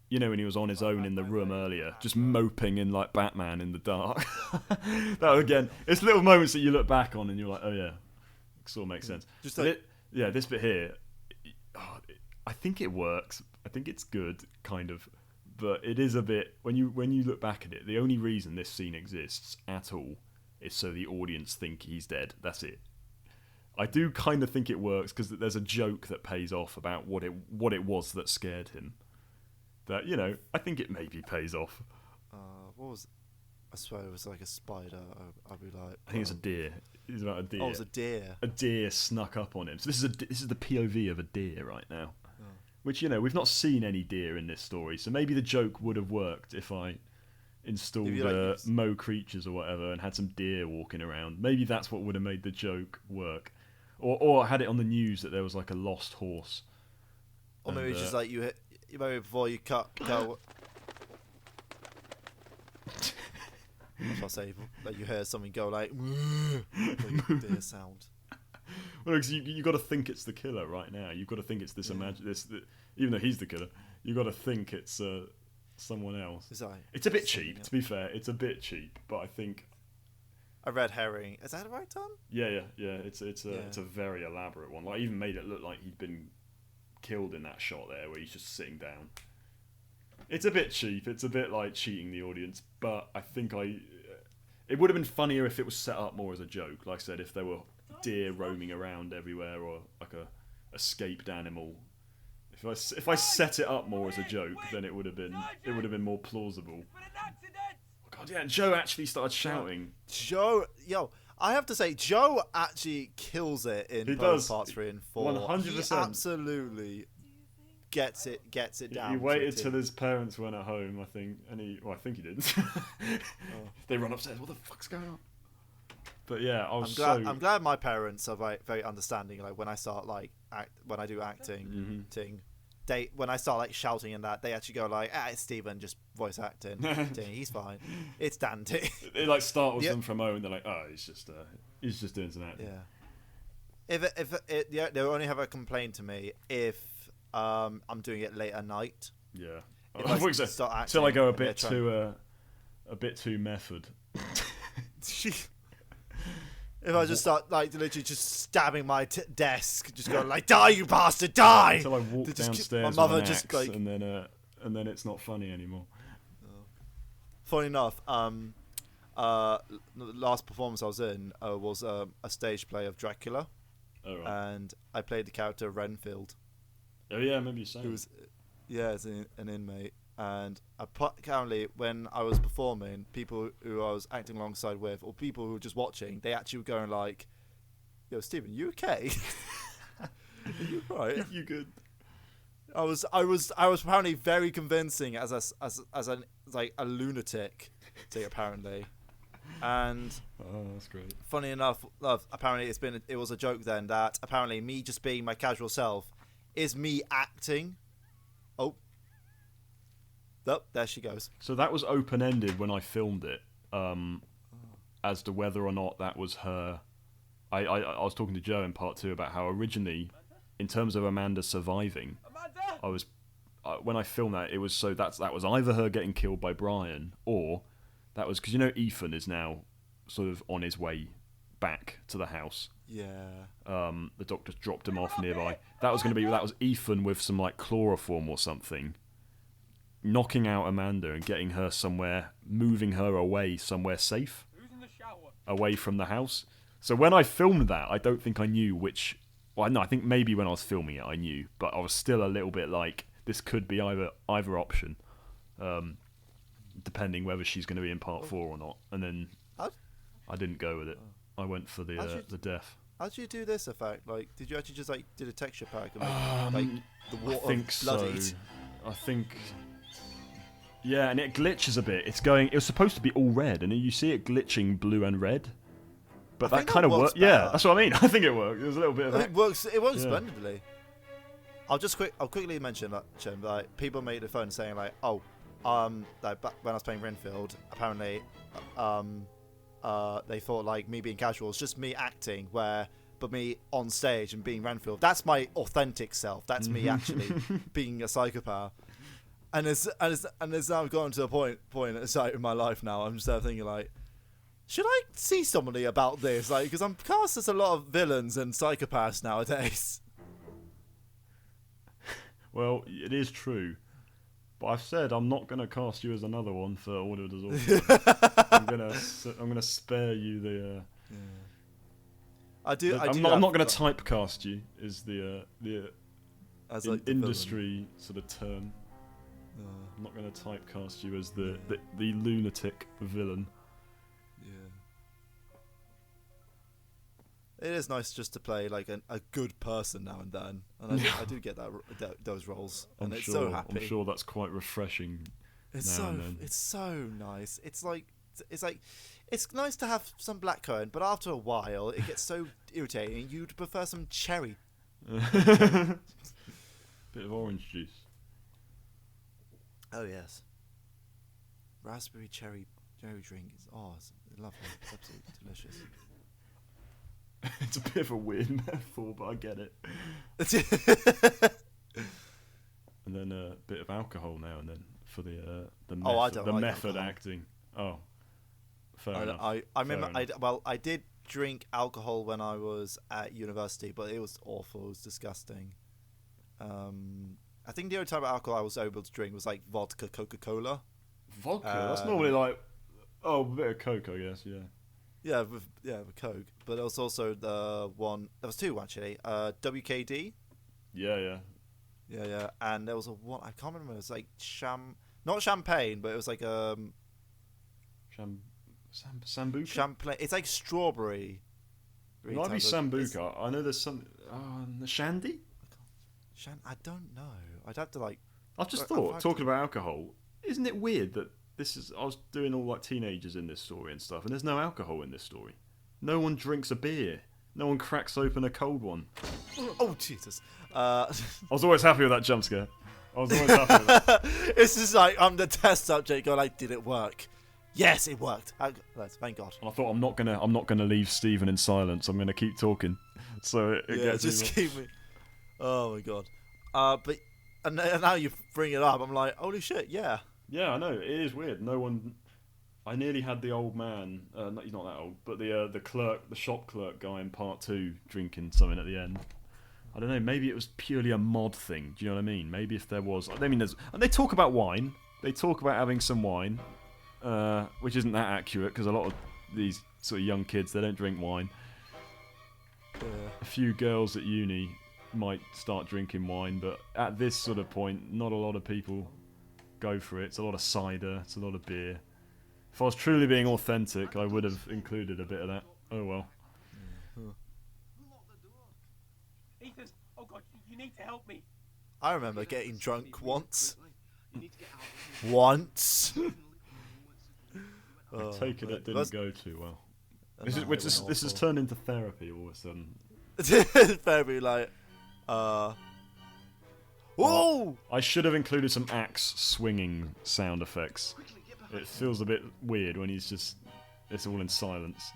You know, when he was on his own in the room earlier, just moping in like Batman in the dark. That again, it's little moments that you look back on and you're like, oh yeah. Sort of makes sense. Just like, this bit here, I think it works. I think it's good, kind of, but it is a bit when you look back at it. The only reason this scene exists at all is so the audience think he's dead. That's it. I do kind of think it works because there's a joke that pays off about what it was that scared him. That I think it maybe pays off. what was? I swear it was like a spider. I'd be like. I think it's a deer. It's about a deer. Oh, it was a deer. A deer snuck up on him. So this is the POV of a deer right now, which we've not seen any deer in this story. So maybe the joke would have worked if I installed Mo creatures or whatever and had some deer walking around. Maybe that's what would have made the joke work, or had it on the news that there was like a lost horse. Or maybe it's just like maybe before you cut. If I say that you hear something go like deer sound. Well, because you got to think it's the killer right now. You've got to think it's this even though he's the killer, you got to think it's someone else. It's a bit cheap, to be fair. It's a bit cheap, but I think a red herring. Is that the right term? Yeah. It's a very elaborate one. Like, I even made it look like he'd been killed in that shot there, where he's just sitting down. It's a bit cheap. It's a bit like cheating the audience, but I think it would have been funnier if it was set up more as a joke. Like I said, if there were deer roaming around everywhere or like a escaped animal. If I set it up more as a joke, then it would have been more plausible. Oh God, yeah! Joe actually started shouting. Joe, I have to say, Joe actually kills it in both parts 3 and 4. 100%. He absolutely gets it down. He waited till his parents went at home, I think, and I think he did. They run upstairs. What the fuck's going on? But yeah, I'm glad my parents are very understanding. Like when I start when I do acting, when I start like shouting and that, they actually go like, it's Stephen, just voice acting. He's fine. It's Dante. It like startles them for a moment. They're like, oh, he's just doing some acting. Yeah. If they'll only have a complaint to me if I'm doing it late at night. Yeah. If I start acting, till I go a bit too method. If I just start like literally just stabbing my desk, just going like, "Die, you bastard, die!" Until I walk downstairs my mother with an axe, and then it's not funny anymore. Funny enough, the last performance I was in was a stage play of Dracula. Oh, right. and I played the character Renfield, Oh yeah, maybe you saying. who was, as an inmate. And apparently, when I was performing, people who I was acting alongside with, or people who were just watching, they actually were going like, "Yo, Stephen, you okay? Are you right?" You good? I was apparently very convincing as a lunatic, apparently. And Oh, that's great. funny enough, apparently it was a joke then that apparently me just being my casual self is me acting. Oh, there she goes. So that was open ended when I filmed it, as to whether or not that was her. I was talking to Joe in part 2 about how originally, in terms of Amanda surviving, I was when I filmed that, it was so that was either her getting killed by Brian, or that was because Ethan is now sort of on his way back to the house. Yeah. The doctor's dropped him off nearby. That was Ethan with some like chloroform or something, knocking out Amanda and getting her somewhere, moving her away somewhere safe, away from the house. So when I filmed that, I don't think I knew which. Well, no, I think maybe when I was filming it, I knew, but I was still a little bit like this could be either option, depending whether she's going to be in part 4 or not. And then I didn't go with it. I went for the death. How did you do this effect? Like, did you actually just like did a texture pack and make the I water think bloodied? so. I think. Yeah, and it glitches a bit. It was supposed to be all red, and then you see it glitching blue and red. But I that think kind that of works worked. Yeah, better. that's what I mean. I think it worked. It was a little bit of It works. It works Yeah. splendidly. I'll quickly mention that like people made the phone saying like, oh, like back when I was playing Renfield, apparently, they thought like me being casual was just me acting, but me on stage and being Renfield, that's my authentic self. That's me actually being a psychopath. And as now gotten to a point in my life now, I'm just there thinking like, should I see somebody about this? Like, because I'm cast as a lot of villains and psychopaths nowadays. Well, it is true. But I've said I'm not going to cast you as another one for Order of Disorder. I'm gonna spare you the. I'm not going to typecast you. Is the as like the industry sort of term. I'm not going to typecast you as the lunatic villain. It is nice just to play like a good person now and then, and I do get those roles, and it's so happy. I'm sure that's quite refreshing. It's now and then. it's so nice. It's nice to have some blackcurrant, but after a while it gets so irritating. You'd prefer some cherry. Bit of orange juice. Oh yes, raspberry cherry drink is it's lovely. It's absolutely delicious. It's a bit of a weird metaphor, but I get it. And then a bit of alcohol now and then for the I don't like method alcohol. acting. Oh, fair enough. I remember Fair enough. I did drink alcohol when I was at university, but it was awful. It was disgusting. I think the only type of alcohol I was able to drink was like vodka, Coca-Cola. Vodka. That's normally like a bit of Coke, I guess. Yeah. Yeah, with Coke. But there was also the one. There was two actually. WKD. Yeah. Yeah. And there was a one. I can't remember. It was like not champagne, but it was like Sambuca. champagne. It's like strawberry. It might be Sambuca. I know there's some Shandy. I don't know. I'd have to like. I've just I've thought, had talking about alcohol, isn't it weird that I was doing all like teenagers in this story and stuff, and there's no alcohol in this story. No one drinks a beer. No one cracks open a cold one. Oh Jesus! I was always happy with that jump scare. I was always happy with that. It's just like I'm the test subject. Going like, did it work? Yes, it worked. Thank God. And I thought I'm not gonna leave Stephen in silence. I'm gonna keep talking. So it gets just even- keep me. Oh my God. But and now you bring it up, I'm like, holy shit, yeah. Yeah, I know it is weird. No one. I nearly had the old man. He's not that old, but the clerk, the shop clerk guy in part 2, drinking something at the end. I don't know. Maybe it was purely a mod thing. Do you know what I mean? Maybe if there was. I mean, and they talk about wine. They talk about having some wine, which isn't that accurate because a lot of these sort of young kids, they don't drink wine. a few girls at uni might start drinking wine, but at this sort of point, not a lot of people go for it. It's a lot of cider, it's a lot of beer. If I was truly being authentic, I would have included a bit of that. Oh well. Who locked the door? Ethan, oh god, you need to help me. I remember getting drunk once. You need to get out of here. Once. I take it didn't that's- go too well. No, This is it which went is this has awful. turned into therapy all of a sudden. Very like, whoa! I should have included some axe swinging sound effects. Quickly, get behind. It feels a bit weird when it's all in silence.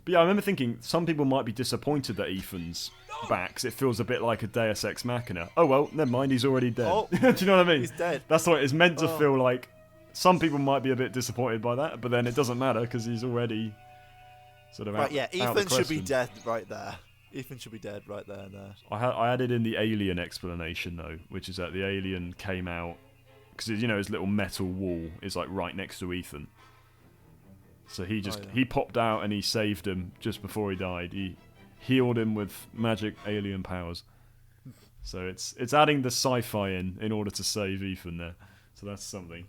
But yeah, I remember thinking some people might be disappointed that Ethan's back, 'cause it feels a bit like a Deus Ex Machina. Oh well, never mind, he's already dead. Oh, Do you know what I mean? he's dead. That's what it's meant to Oh. feel like. Some people might be a bit disappointed by that, but then it doesn't matter because he's already sort of out. Right, yeah, out the Ethan should be question. dead right there. Ethan should be dead right there and there. I added in the alien explanation though, which is that the alien came out because you know his little metal wall is like right next to Ethan. So he just yeah. he popped out and he saved him just before he died. He healed him with magic alien powers. So it's adding the sci-fi in order to save Ethan there. So that's something.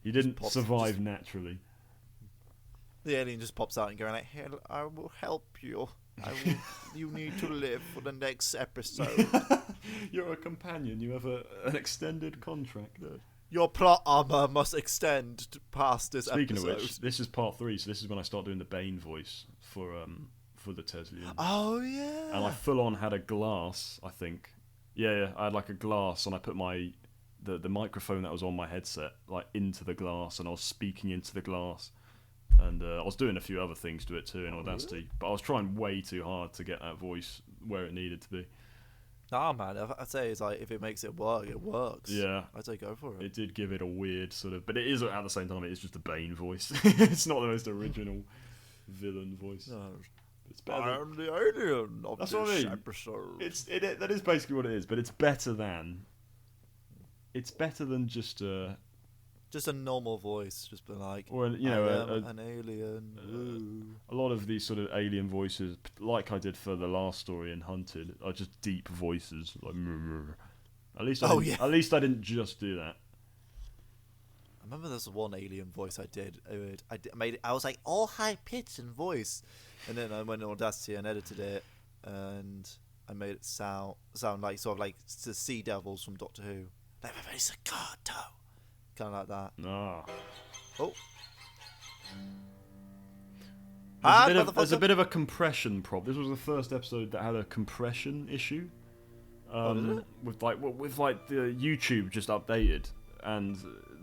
He didn't pops- survive naturally. The alien just pops out and going like, "Hell, I will help you. You need to live for the next episode. You're a companion. You have an extended contract. Your plot armor must extend past this Speaking episode." of which, this is part 3, so this is when I start doing the Bane voice for the Teslian. Oh yeah. And I full on had a glass, I think. Yeah, I had like a glass, and I put the microphone that was on my headset like into the glass, and I was speaking into the glass, and I was doing a few other things to it too in Audacity, but I was trying way too hard to get that voice where it needed to be. Nah, man. I'd say it's like if it makes it work, it works. Yeah. I'd say go for it. It did give it a weird sort of, but it is at the same time it is just a Bane voice. It's not the most original villain voice. No. It's better. Than, I'm the alien of That's this what I mean. episode. that is basically what it is, but it's better than just Just a normal voice, just been like, or you I know am an alien. Woo. a lot of these sort of alien voices, like I did for the last story in Hunted, are just deep voices like. At least Oh, yeah. At least I didn't just do that. I remember there's one alien voice I did. Made it. I was like all high pitched and voice, and then I went in Audacity and edited it, and I made it sound like sort of like the Sea Devils from Doctor Who, like very staccato, kind of like that. Ah. Oh, There's a bit of a compression problem. This was the first episode that had a compression issue. did it? With like the YouTube just updated, and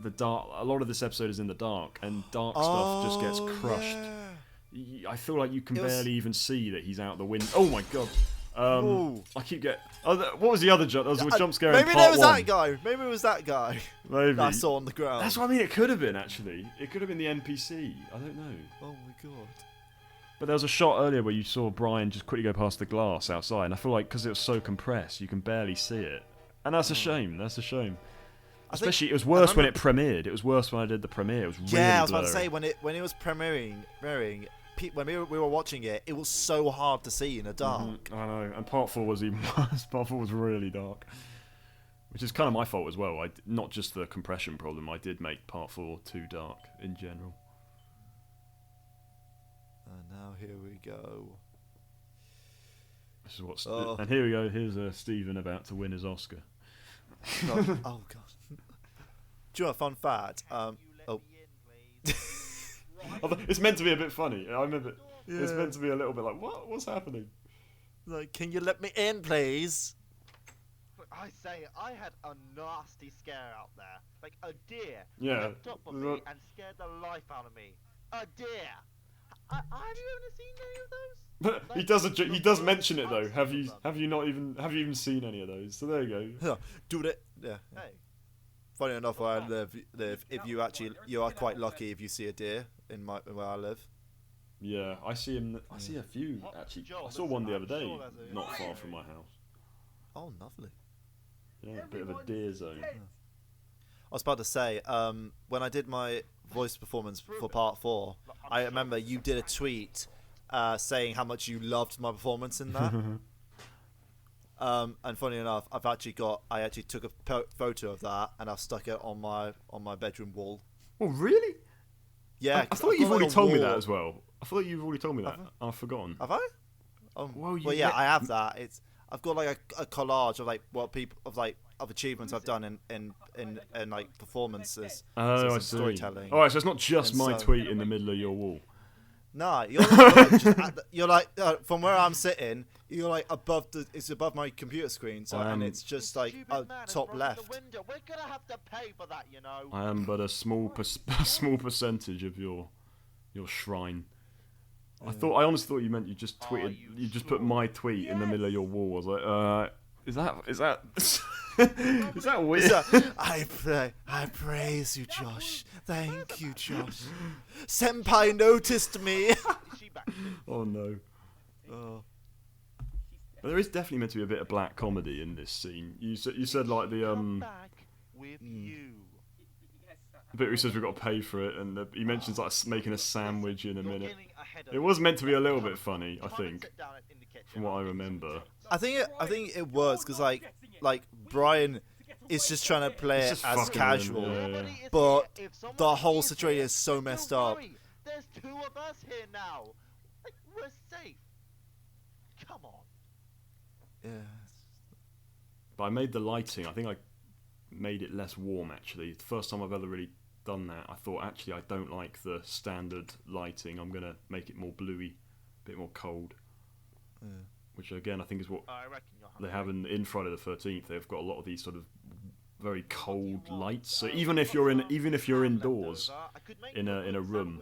a lot of this episode is in the dark, and dark stuff just gets crushed. Yeah. I feel like you can It was- barely even see that he's out the window. Oh my god! Ooh. I keep getting. What was the other jump? There was a jump scare in Maybe part that was 1. that guy. Maybe it was that guy Maybe. that I saw on the ground. That's what I mean. It could have been actually. It could have been the NPC. I don't know. Oh my god. But there was a shot earlier where you saw Brian just quickly go past the glass outside, and I feel like because it was so compressed, you can barely see it, and that's a shame. That's a shame. I think- Especially, it was worse when it remember- premiered. It was worse when I did the premiere. It was really Yeah, I was blurry. about to say when it was premiering, when we were watching it, it was so hard to see in the dark. I know, and part 4 was even worse. Part 4 was really dark, which is kind of my fault as well. Not just the compression problem. I did make part 4 too dark in general. And now here we go. This is what's Oh. and here we go. Here's Stephen about to win his Oscar. God, oh god. Do you know a fun fact? It's meant to be a bit funny. I remember. It's meant to be a little bit like, what's happening? Like, can you let me in, please? I say, I had a nasty scare out there. Like a deer Yeah. jumped up on me and scared the life out of me. A deer. Have you ever seen any of those? But he does mention it though. Have you even seen any of those? So there you go. Do it. Yeah. Hey, Funny enough, where I live, if you are quite lucky if you see a deer in where I live. Yeah, I see him. I see a few actually. I saw one the other day, not far from my house. Oh, lovely. Yeah, a bit of a deer zone. I was about to say, when I did my voice performance for part 4, I remember you did a tweet, saying how much you loved my performance in that. And funny enough, I actually took a photo of that and I stuck it on my bedroom wall. Oh, really? Yeah, I 'cause thought I've you've got, like, already a told me that wall. as well. I thought you've already told me that. Have I've forgotten. Have I? Well, you Well, yeah, met- I have that. I've got like a collage of like of achievements I've done in like performances. Oh, some I see. storytelling. All right, so it's not just And my so- tweet in the middle of your wall. Nah, you're like from where I'm sitting, you're like it's above my computer screen, so and it's just like Stupid man has top broken left. The window. We're gonna have to pay for that, you know. I am but a small small percentage of your shrine. I honestly thought you meant you just tweeted. You just put my tweet in the middle of your wall. I was like, is that is that weird? I praise you, Josh. Thank you, Josh. Senpai noticed me. Is she back? Oh no. Oh. But there is definitely meant to be a bit of black comedy in this scene. You said like the Come back with you. the bit where he says we've got to pay for it, and he mentions like making a sandwich in a You're minute. getting ahead of It was me. meant to be a little bit funny, I Come and think, sit down in the kitchen. from what I I'll give you some remember. tips. I think it works because like Brian is just trying to play It's it just as fucking casual. with him, yeah. Nobody is But here. If someone the whole is situation here, is so don't messed up. worry. There's two of us here now. Like, we're safe. Come on. Yeah. But I made the lighting. I think I made it less warm. Actually, the first time I've ever really done that. I thought actually I don't like the standard lighting. I'm gonna make it more bluey, a bit more cold. Yeah. Which again I think is what I reckon you're they hungry. have in Friday the 13th. They've got a lot of these sort of very cold lights. So even if you're indoors in a room,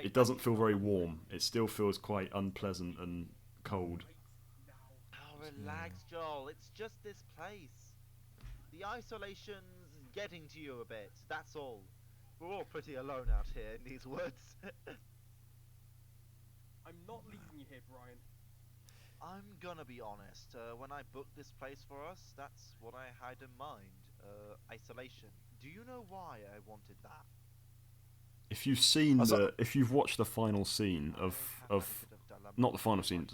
it doesn't feel very warm. It still feels quite unpleasant and cold. Oh, relax, Joel. It's just this place. The isolation's getting to you a bit. That's all. We're all pretty alone out here in these woods. I'm not leaving you here, Brian. I'm gonna be honest. When I booked this place for us, that's what I had in mind. Isolation. Do you know why I wanted that? If you've seen Also- if you've watched the final scene I have a of bit of dilemma. not the final scene,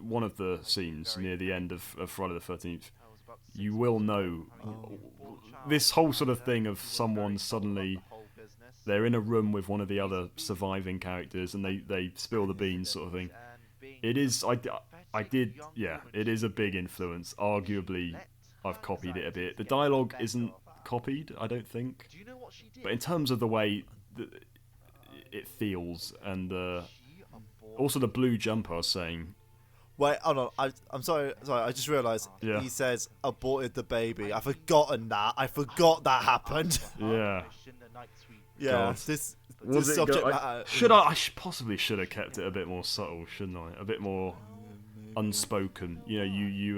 one of the scenes near the end of Friday the 13th, I was about you 16 will know having a newborn child. this whole sort of Yeah, thing of he was someone very told about suddenly the whole business. they're in a room with one of the other surviving characters and they spill the beans sort of thing. And being It is I pathetic did young yeah, woman it is a big she influence. Arguably let I've her copied it a bit. anxieties The get dialogue better isn't of her. copied, I don't think. Do you know what she did? But in terms of the way it feels and She aborted also the blue jumper I was saying. Wait, hold on. I'm sorry. I just realised Yeah. he says aborted the baby. I've forgotten that. I forgot that happened. Yeah. in the night sweep. yeah. God. This Was it subject go- matter. I possibly should have kept it a bit more subtle, shouldn't I? A bit more unspoken. You know, you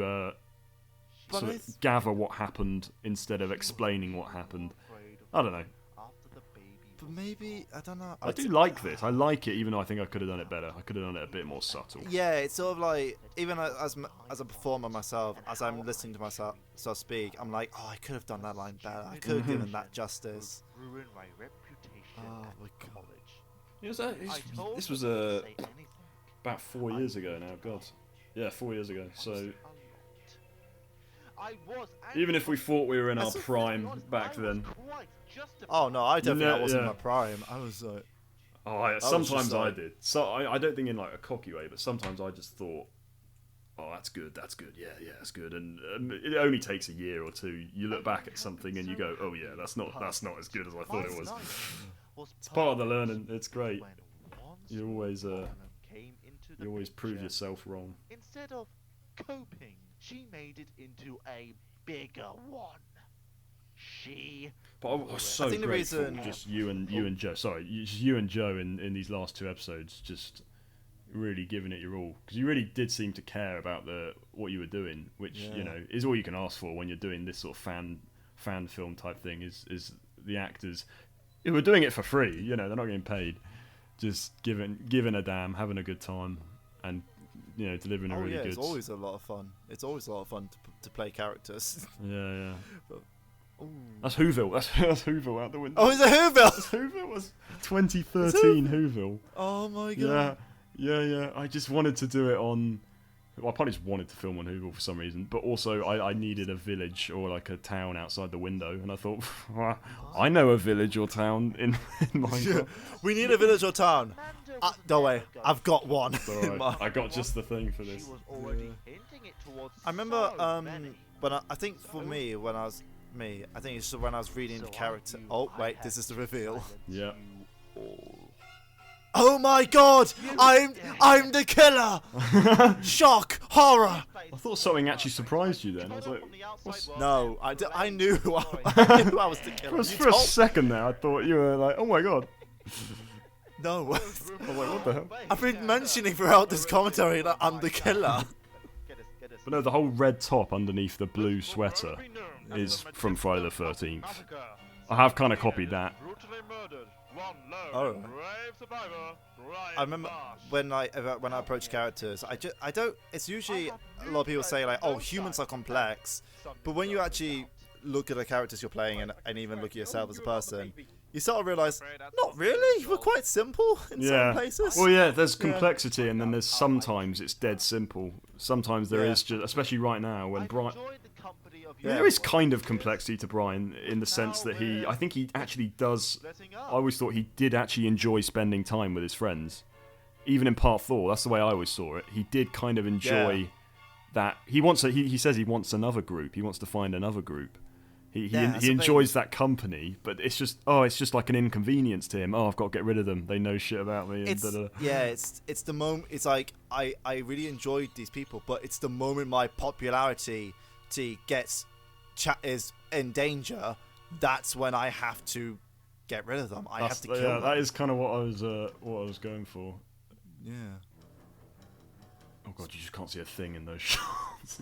But sort I of th- gather what happened instead of explaining what happened. I don't know. After the baby But was maybe I don't know. I do like this. I like it, even though I think I could have done it better. I could have done it a bit more subtle. Yeah, it's sort of like even as a performer myself, as I'm listening to myself speak, I'm like, oh, I could have done that line better. I could have given that justice. ruined my reputation Oh at my God. college. I told this her was not to say anything. about 4 years ago now. God, yeah, 4 years ago. So I was even if we thought we were in our That's a- prime back then, Oh no, I definitely Yeah, wasn't yeah. in my prime. I was like, oh, was sometimes just I like- did. So I don't think in like a cocky way, but sometimes I just thought, oh, that's good, yeah, that's good. And it only takes a year or two. You look back at something and you go, oh yeah, that's not as good as I thought it was. It's part of the learning. It's great. You always you always prove yourself wrong. Instead of coping, she made it into a bigger one. She But I was so I think the grateful, reason- just you and Joe. Sorry, you and Joe in these last two episodes, just really giving it your all, because you really did seem to care about what you were doing, which Yeah. you know is all you can ask for when you're doing this sort of fan film type thing. Is the actors who are doing it for free? You know, they're not getting paid, just giving a damn, having a good time, and you know delivering a oh really yeah, good. it's always a lot of fun. It's always a lot of fun to play characters. Yeah. Ooh. That's Whoville. That's Whoville out the window. Oh, is it Whoville? Whoville was 2013 Whoville. Oh my god. Yeah, Yeah. I just wanted to do it on. Well, I probably just wanted to film on Hoogle for some reason, but also I needed a village or like a town outside the window, and I thought, well, I know a village or town in Minecraft. We need a village or town. Don't worry, I've got one. It's in alright. mind. I got just the thing for She this. was already hinting it towards I remember so many. when I think for me when I was I think it's when I was reading the So character. I knew Oh I wait, had this is the to reveal. silence Yeah. you all. Oh my God! I'm the killer. Shock, horror. I thought something actually surprised you then. I was like, No, I knew I knew I was the killer. You for a told- second there, I thought you were like, oh my god. No, I was like, what the hell? I've been mentioning throughout this commentary that I'm the killer. Get us. But no, the whole red top underneath the blue sweater is from Friday the 13th. I have kind of copied that. Brutally murdered. One lone Oh. brave survivor. Brian I remember Marsh. when I approach characters, I don't. It's usually a lot of people say like, "Oh, humans are complex," but when you actually look at the characters you're playing and even look at yourself as a person, you sort of realize, not really. We're quite simple in some places. Well, yeah, there's Yeah. complexity, and then there's sometimes it's dead simple. Sometimes there is Yeah. just, especially right now, when I've Brian. enjoyed the company of Yeah. There is kind of complexity to Brian in the sense that I think he actually does. Letting I up. always thought he did actually enjoy spending time with his friends. Even in part 4, that's the way I always saw it. He did kind of enjoy Yeah. that. He says he wants another group. He wants to find another group. Yeah, that's He the enjoys that company, but it's just like an inconvenience to him. Oh, I've got to get rid of them. They know shit about me. And It's da-da. yeah, it's the moment. It's like I really enjoyed these people, but it's the moment my popularity is in danger. That's when I have to get rid of them. I have to kill them. That is kind of what I was going for. Yeah. Oh god, you just can't see a thing in those shots.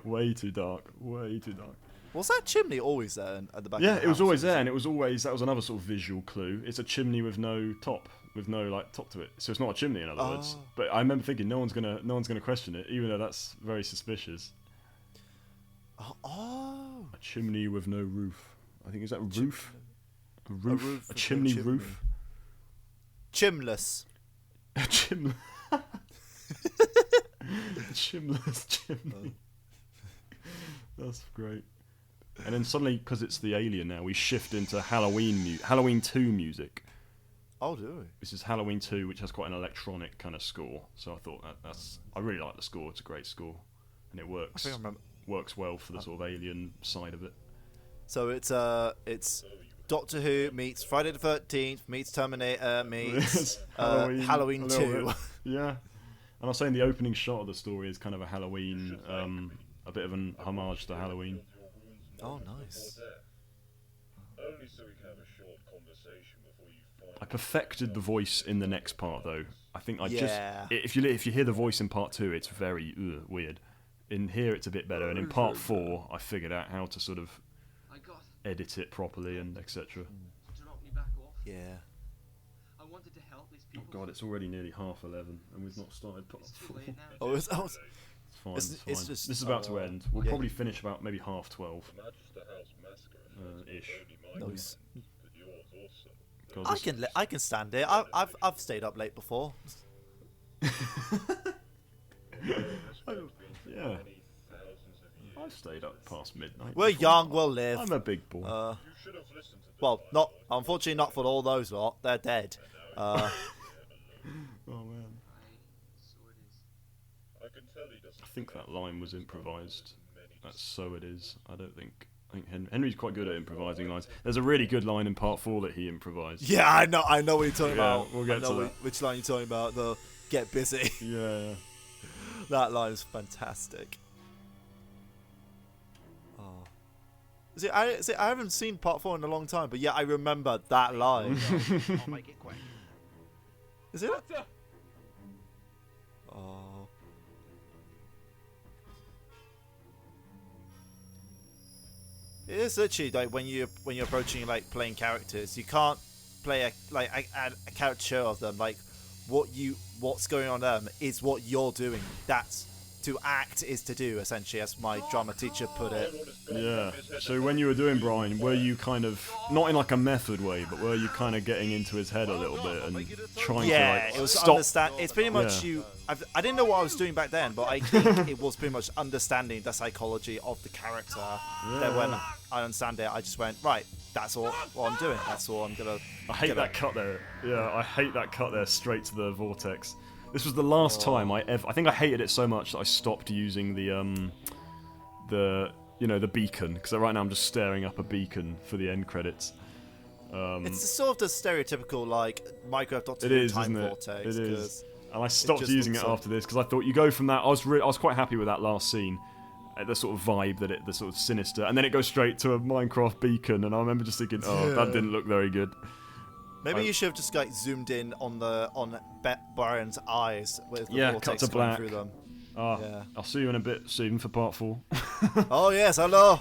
Way too dark. Way too dark. Was that chimney always there at the back? Yeah, of the it was house? always there, and it was always that was another sort of visual clue. It's a chimney with no top, with no like top to it. So it's not a chimney, in other words. Oh. But I remember thinking no one's gonna question it, even though that's very suspicious. Oh. A chimney with no roof. I think is that a roof? A roof? roof A with no chimney chimney. roof? Chimless. A chim. Chimless chimney. That's great. And then suddenly, because it's the alien now, we shift into Halloween 2 music. Oh, do we? This is Halloween 2, which has quite an electronic kind of score. So I thought I really like the score. It's a great score, and it I works think I remember. works well for the sort of alien side of it. So it's Doctor Who meets Friday the 13th meets Terminator meets Halloween a little 2. bit. Yeah, and I was saying the opening shot of the story is kind of a Halloween, a bit of an homage to Halloween. Oh, nice. Only so we can have a short conversation before you find I perfected the voice in the next part though. I think I Yeah. just if you hear the voice in part 2, it's very weird. In here, it's a bit better, and in part 4, I figured out how to sort of I got edit it properly and etc. to knock me back off. Yeah. I wanted to help these Oh people. god, it's already nearly 11:30, and we've not started part It's too 4. late now. Oh, it's It's fine. It's- It's, it's fine. just, This is about to end. We'll yeah. probably finish about maybe 12:30 Magister House Massacre ish. nice. but yours also. God, this- I can stand it. I've stayed up late before. Yeah, I've stayed up past midnight. We're before. young, we'll live. I'm a big boy. You should have listened to Well, not unfortunately not for all those lot. They're dead. Oh man, So it is. I can tell he doesn't I think that line was improvised. That's so it is. I think Henry's quite good at improvising lines. There's a really good line in part 4 that he improvised. Yeah, I know what you're talking Yeah, about. we'll get I know to that. which line you're talking about. The get busy. Yeah. That line is fantastic. Oh. See, I haven't seen part 4 in a long time, but yeah, I remember that line. I'll make it quick. Is it? Doctor! Oh. It is literally like when you're approaching like playing characters, you can't play a character of them. Like what's going on them is what you're doing. That's to act is to do, essentially, as my drama teacher put it. Yeah. So when you were doing Brian, were you kind of not in like a method way, but were you kind of getting into his head a little bit and trying Yeah, to like it was stop? understand. It's pretty much Yeah. I didn't know what I was doing back then, but I think it was pretty much understanding the psychology of the character. That when I understand it, I just went right. That's all what I'm doing. That's all I'm gonna. I hate that cut there. Yeah, I hate that cut there straight to the vortex. This was the last time I think I hated it so much that I stopped using the beacon, because right now I'm just staring up a beacon for the end credits. It's sort of the stereotypical like Minecraft Doctor It Who is, time isn't it? vortex. It is. 'cause And I stopped just using it looks like- after this because I thought you go from that. I was quite happy with that last scene, the sort of vibe that the sort of sinister, and then it goes straight to a Minecraft beacon, and I remember just thinking, oh, that didn't look very good. Maybe you should have just like zoomed in on Brian's eyes with the Yeah, vortex cut to going black. through them. Ah, Yeah. I'll see you in a bit soon for part 4. Oh yes, hello.